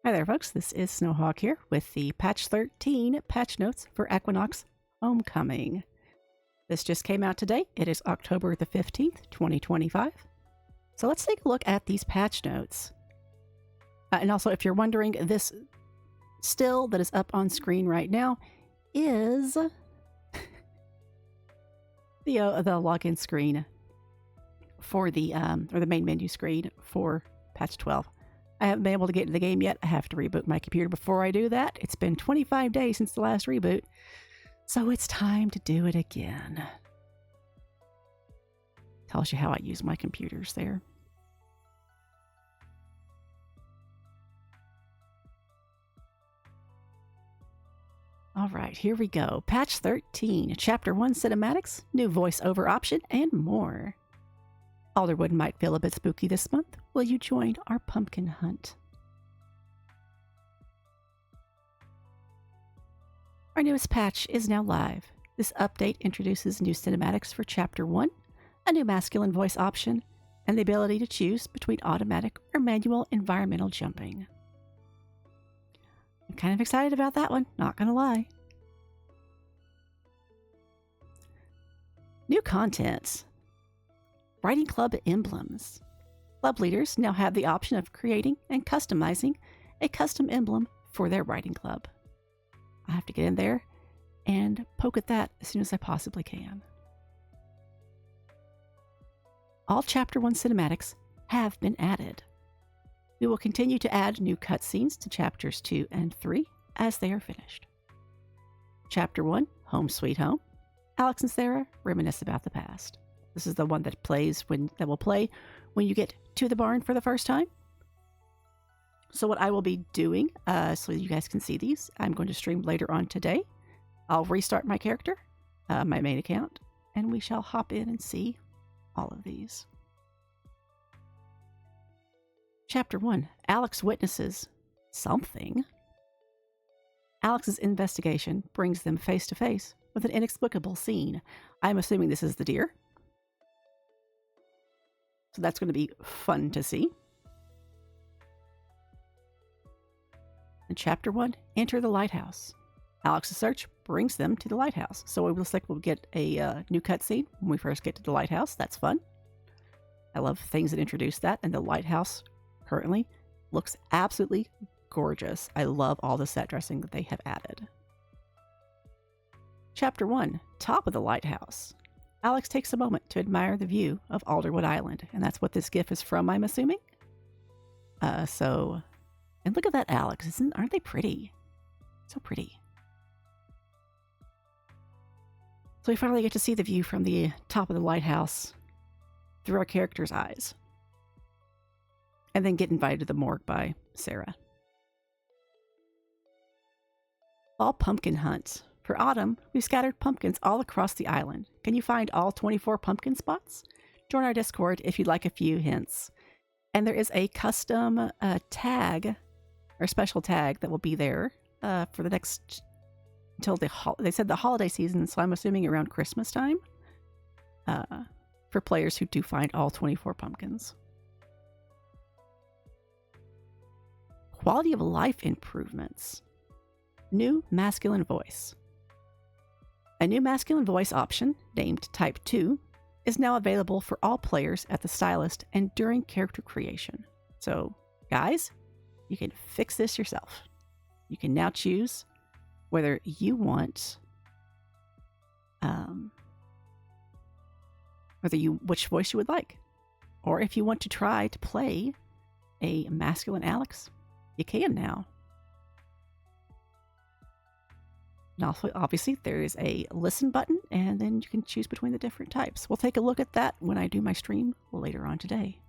Hi there, folks. This is Snowhawk here with the Patch 13 patch notes for Equinox Homecoming. This just came out today. It is October the 15th, 2025. So let's take a look at these patch notes. And also, if you're wondering, this still that is up on screen right now is the login screen for the main menu screen for patch 12. I haven't been able to get into the game yet. I have to reboot my computer before I do that. It's been 25 days since the last reboot, so it's time to do it again. Tells you how I use my computers there. All right, here we go. Patch 13, Chapter 1 cinematics, new voiceover option, and more. Alderwood might feel a bit spooky this month. Will you join our pumpkin hunt? Our newest patch is now live. This update introduces new cinematics for Chapter 1, a new masculine voice option, and the ability to choose between automatic or manual environmental jumping. I'm kind of excited about that one, not gonna lie. New content. Writing Club emblems. Club leaders now have the option of creating and customizing a custom emblem for their writing club. I have to get in there and poke at that as soon as I possibly can. All Chapter 1 cinematics have been added. We will continue to add new cutscenes to Chapters 2 and 3 as they are finished. Chapter 1, Home Sweet Home. Alex and Sarah reminisce about the past. This is the one that will play when you get to the barn for the first time. So what I will be doing, so you guys can see these, I'm going to stream later on today. I'll restart my character, my main account, and we shall hop in and see all of these. Chapter 1, Alex witnesses something. Alex's investigation brings them face to face with an inexplicable scene. I'm assuming this is the deer. So that's going to be fun to see. In Chapter 1, Enter the Lighthouse. Alex's search brings them to the lighthouse. So it looks like we'll get a new cutscene when we first get to the lighthouse. That's fun. I love things that introduce that. And the lighthouse currently looks absolutely gorgeous. I love all the set dressing that they have added. Chapter 1, Top of the Lighthouse. Alex takes a moment to admire the view of Alderwood Island, and that's what this GIF is from, I'm assuming. And look at that Alex, aren't they pretty? So pretty. So we finally get to see the view from the top of the lighthouse through our character's eyes. And then get invited to the morgue by Sarah. Fall Pumpkin Hunt. For autumn, we've scattered pumpkins all across the island. Can you find all 24 pumpkin spots? Join our Discord if you'd like a few hints. And there is a custom tag, or special tag, that will be there for the next, until they said the holiday season, so I'm assuming around Christmas time, for players who do find all 24 pumpkins. Quality of life improvements. New masculine voice. A new masculine voice option, named Type 2, is now available for all players at the stylist and during character creation. So, guys, you can fix this yourself. You can now choose whether you want, which voice you would like. Or if you want to try to play a masculine Alex, you can now. And also, obviously, there is a listen button, and then you can choose between the different types. We'll take a look at that when I do my stream later on today.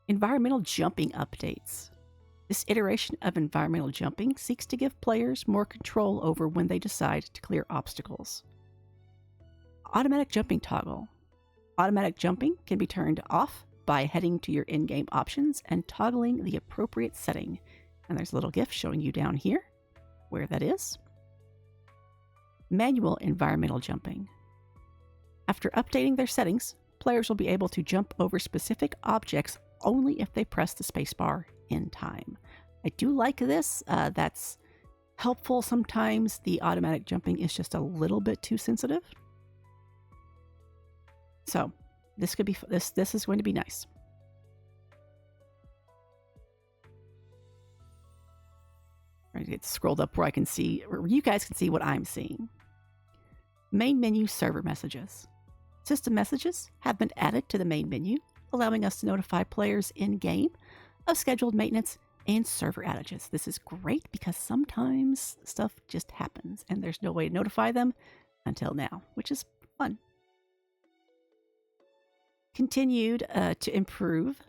Environmental jumping updates. This iteration of environmental jumping seeks to give players more control over when they decide to clear obstacles. Automatic jumping toggle. Automatic jumping can be turned off by heading to your in-game options and toggling the appropriate setting. And there's a little GIF showing you down here where that is. Manual environmental jumping. After updating their settings, players will be able to jump over specific objects only if they press the spacebar in time. I do like this. That's helpful. Sometimes the automatic jumping is just a little bit too sensitive. So this could be this is going to be nice. I'm gonna get scrolled up where I can see, or you guys can see what I'm seeing. Main menu server messages. System messages have been added to the main menu, allowing us to notify players in-game of scheduled maintenance and server outages. This is great because sometimes stuff just happens and there's no way to notify them until now, which is fun. Continued to improve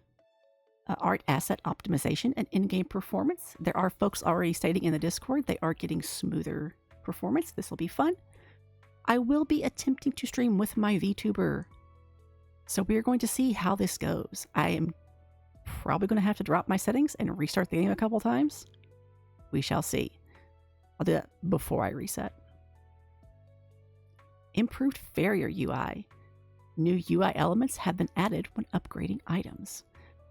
art asset optimization and in-game performance. There are folks already stating in the Discord they are getting smoother performance. This will be fun. I will be attempting to stream with my VTuber, so we're going to see how this goes. I am probably going to have to drop my settings and restart the game a couple times. We shall see. I'll do that before I reset. Improved Farrier UI. New UI elements have been added when upgrading items.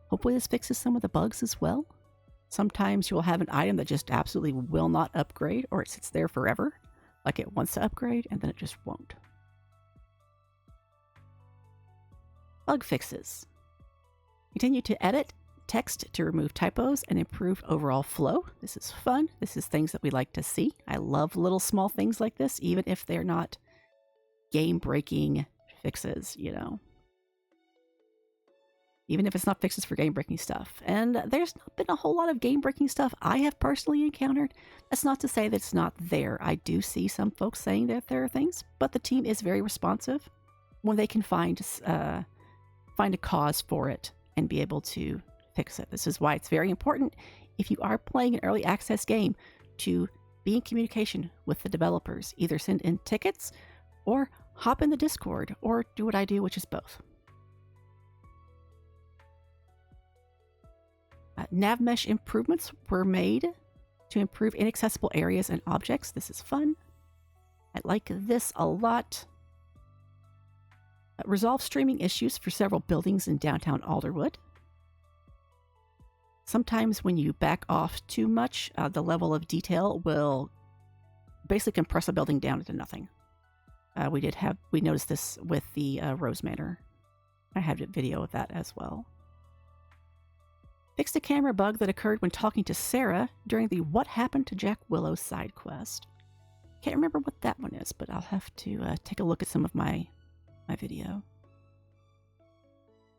Hopefully this fixes some of the bugs as well. Sometimes you'll have an item that just absolutely will not upgrade, or it sits there forever, like it wants to upgrade, and then it just won't. Bug fixes. Continue to edit text to remove typos and improve overall flow. This is fun. This is things that we like to see. I love little small things like this, even if they're not game-breaking fixes, you know. Even if it's not fixes for game-breaking stuff. And there's not been a whole lot of game-breaking stuff I have personally encountered. That's not to say that it's not there. I do see some folks saying that there are things, but the team is very responsive when they can find a cause for it and be able to fix it. This is why it's very important, if you are playing an early access game, to be in communication with the developers. Either send in tickets or hop in the Discord, or do what I do, which is both. Nav mesh improvements were made to improve inaccessible areas and objects. This is fun. I like this a lot. Resolve streaming issues for several buildings in downtown Alderwood. Sometimes when you back off too much, the level of detail will basically compress a building down to nothing. We noticed this with the Rose Manor. I have a video of that as well. Fixed a camera bug that occurred when talking to Sarah during the What Happened to Jack Willow side quest. Can't remember what that one is, but I'll have to take a look at some of my video.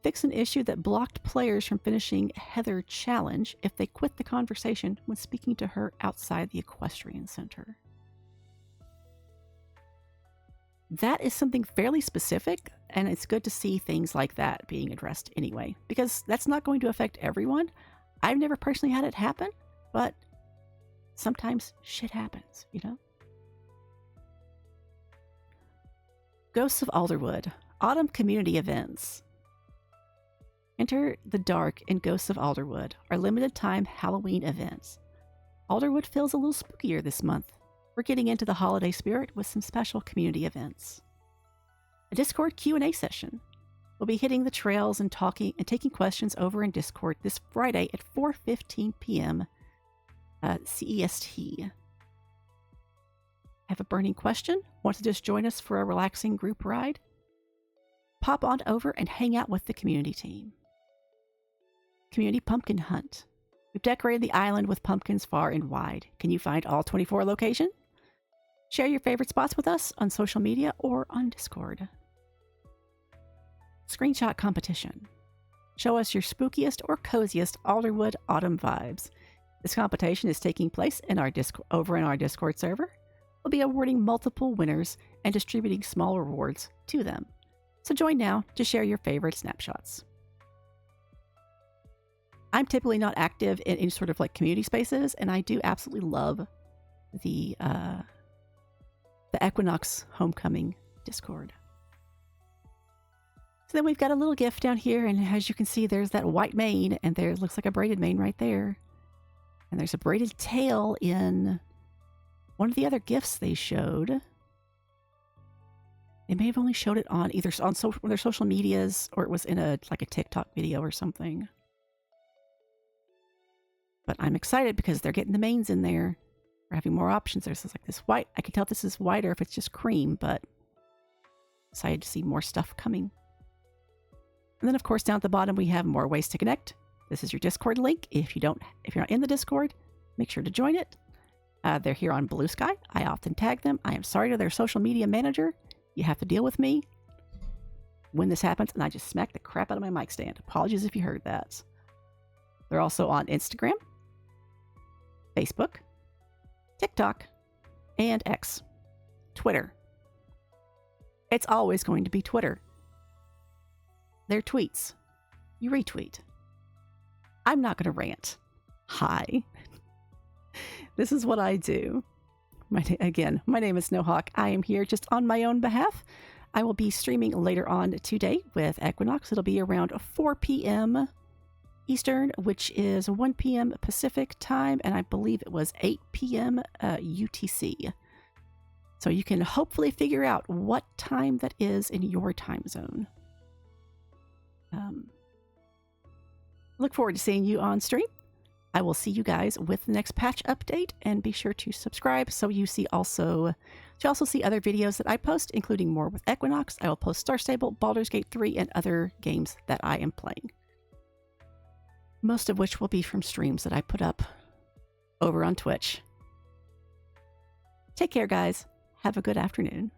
Fix an issue that blocked players from finishing Heather Challenge if they quit the conversation when speaking to her outside the Equestrian Center. That is something fairly specific, and it's good to see things like that being addressed anyway, because that's not going to affect everyone. I've never personally had it happen, but sometimes shit happens, you know? Ghosts of Alderwood. Autumn community events. Enter the Dark in Ghosts of Alderwood, our limited time Halloween events. Alderwood feels a little spookier this month. We're getting into the holiday spirit with some special community events. A Discord Q&A session. We'll be hitting the trails and talking and taking questions over in Discord this Friday at 4:15 p.m. CEST. Have a burning question? Want to just join us for a relaxing group ride? Pop on over and hang out with the community team. Community Pumpkin Hunt. We've decorated the island with pumpkins far and wide. Can you find all 24 locations? Share your favorite spots with us on social media or on Discord. Screenshot competition. Show us your spookiest or coziest Alderwood autumn vibes. This competition is taking place in our over in our Discord server. We'll be awarding multiple winners and distributing small rewards to them. So join now to share your favorite snapshots. I'm typically not active in any sort of like community spaces, and I do absolutely love the Equinox Homecoming Discord. So then we've got a little gift down here, and as you can see, there's that white mane, and there looks like a braided mane right there. And there's a braided tail in one of the other gifts they showed. They may have only showed it on either on their social medias, or it was in a TikTok video or something. But I'm excited because they're getting the mains in there. We're having more options. There's like this white. I can tell this is white or if it's just cream, but excited to see more stuff coming. And then of course down at the bottom we have more ways to connect. This is your Discord link. If you're not in the Discord, make sure to join it. They're here on Blue Sky. I often tag them. I am sorry to their social media manager. You have to deal with me when this happens, and I just smacked the crap out of my mic stand. Apologies if you heard that. They're also on Instagram, Facebook, TikTok, and X. Twitter. It's always going to be Twitter. Their tweets. You retweet. I'm not going to rant. Hi. This is what I do. My name is Snowhawk. I am here just on my own behalf. I will be streaming later on today with Equinox. It'll be around 4 p.m. Eastern, which is 1 p.m. Pacific time, and I believe it was 8 p.m. UTC. So you can hopefully figure out what time that is in your time zone. Look forward to seeing you on stream. I will see you guys with the next patch update, and be sure to subscribe so you also see other videos that I post, including more with Equinox. I will post Star Stable, Baldur's Gate 3, and other games that I am playing. Most of which will be from streams that I put up over on Twitch. Take care, guys. Have a good afternoon.